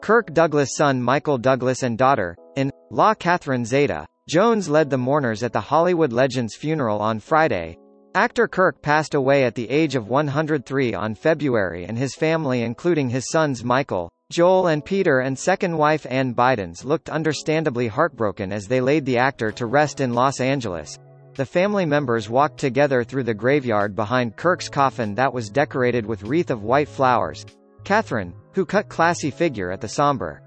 Kirk Douglas' son Michael Douglas and daughter-in-law Catherine Zeta-Jones led the mourners at the Hollywood legend's funeral on Friday. Actor Kirk passed away at the age of 103 on February, and his family, including his sons Michael, Joel and Peter and second wife Ann Bidens, looked understandably heartbroken as they laid the actor to rest in Los Angeles. The family members walked together through the graveyard behind Kirk's coffin that was decorated with wreath of white flowers. Catherine, who cut classy figure at the somber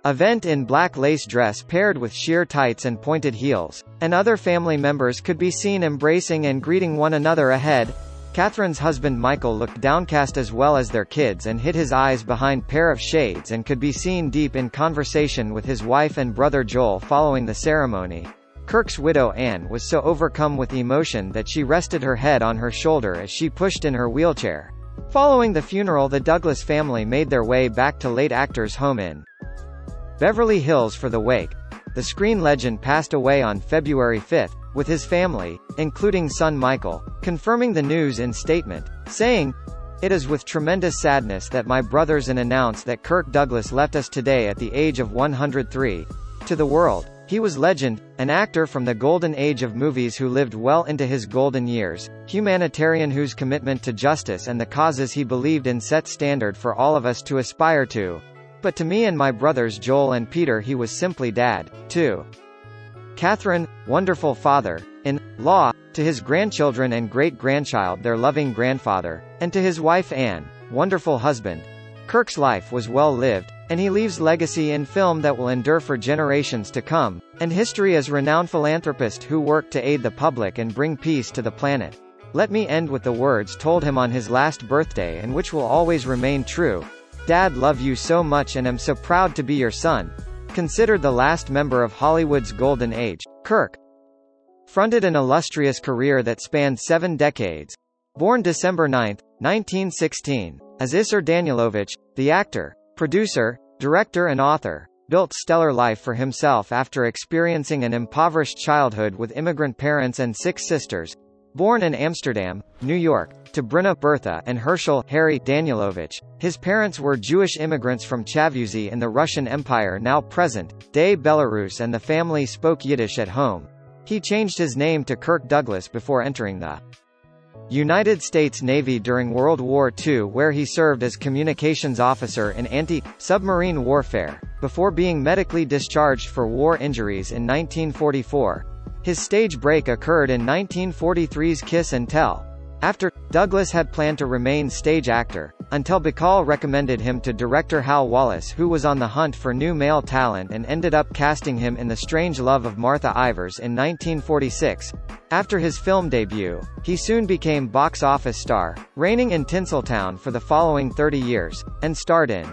event in black lace dress paired with sheer tights and pointed heels, and other family members could be seen embracing and greeting one another ahead. Catherine's husband Michael looked downcast as well as their kids and hid his eyes behind pair of shades and could be seen deep in conversation with his wife and brother Joel following the ceremony. Kirk's widow Ann was so overcome with emotion that she rested her head on her shoulder as she pushed in her wheelchair. Following the funeral, the Douglas family made their way back to late actor's home in Beverly Hills for the wake. The screen legend passed away on February 5, with his family, including son Michael, confirming the news in statement, saying, "It is with tremendous sadness that my brothers announce that Kirk Douglas left us today at the age of 103. To the world, he was legend, an actor from the golden age of movies who lived well into his golden years, humanitarian whose commitment to justice and the causes he believed in set standard for all of us to aspire to. But to me and my brothers Joel and Peter he was simply dad, too. Catherine, wonderful father-in-law, to his grandchildren and great-grandchild their loving grandfather, and to his wife Ann, wonderful husband. Kirk's life was well lived, and he leaves legacy in film that will endure for generations to come, and history as renowned philanthropist who worked to aid the public and bring peace to the planet. Let me end with the words told him on his last birthday and which will always remain true. Dad, love you so much and am so proud to be your son." Considered the last member of Hollywood's golden age, Kirk fronted an illustrious career that spanned 7 decades. Born December 9, 1916, as Isser Danielovich, the actor, producer, director and author, built stellar life for himself after experiencing an impoverished childhood with immigrant parents and 6 sisters. Born in Amsterdam, New York, to Brina Bertha and Herschel Harry Danielovich, his parents were Jewish immigrants from Chavusy in the Russian Empire, now present-day Belarus, and the family spoke Yiddish at home. He changed his name to Kirk Douglas before entering the United States Navy during World War II, where he served as communications officer in anti-submarine warfare, before being medically discharged for war injuries in 1944. His stage break occurred in 1943's Kiss and Tell. After, Douglas had planned to remain stage actor, until Bacall recommended him to director Hal Wallace, who was on the hunt for new male talent and ended up casting him in The Strange Love of Martha Ivers in 1946. After his film debut, he soon became box office star, reigning in Tinseltown for the following 30 years, and starred in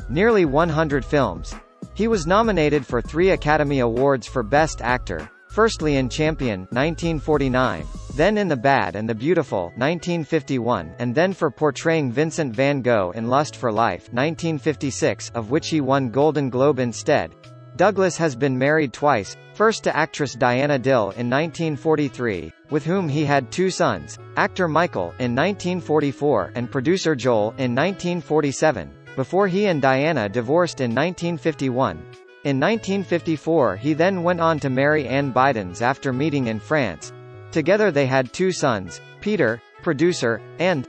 nearly 100 films. He was nominated for 3 Academy Awards for Best Actor, firstly in Champion 1949, then in The Bad and the Beautiful 1951, and then for portraying Vincent van Gogh in Lust for Life 1956, of which he won Golden Globe instead. Douglas has been married twice, first to actress Diana Dill in 1943, with whom he had 2 sons, actor Michael in 1944 and producer Joel in 1947, before he and Diana divorced in 1951. In 1954 he then went on to marry Ann Bidens after meeting in France. Together they had 2 sons, Peter, producer, and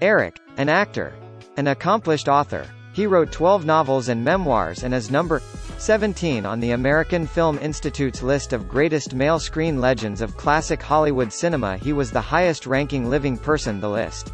Eric, an actor. An accomplished author, he wrote 12 novels and memoirs and is number 17 on the American Film Institute's list of greatest male screen legends of classic Hollywood cinema. He was the highest-ranking living person on the list.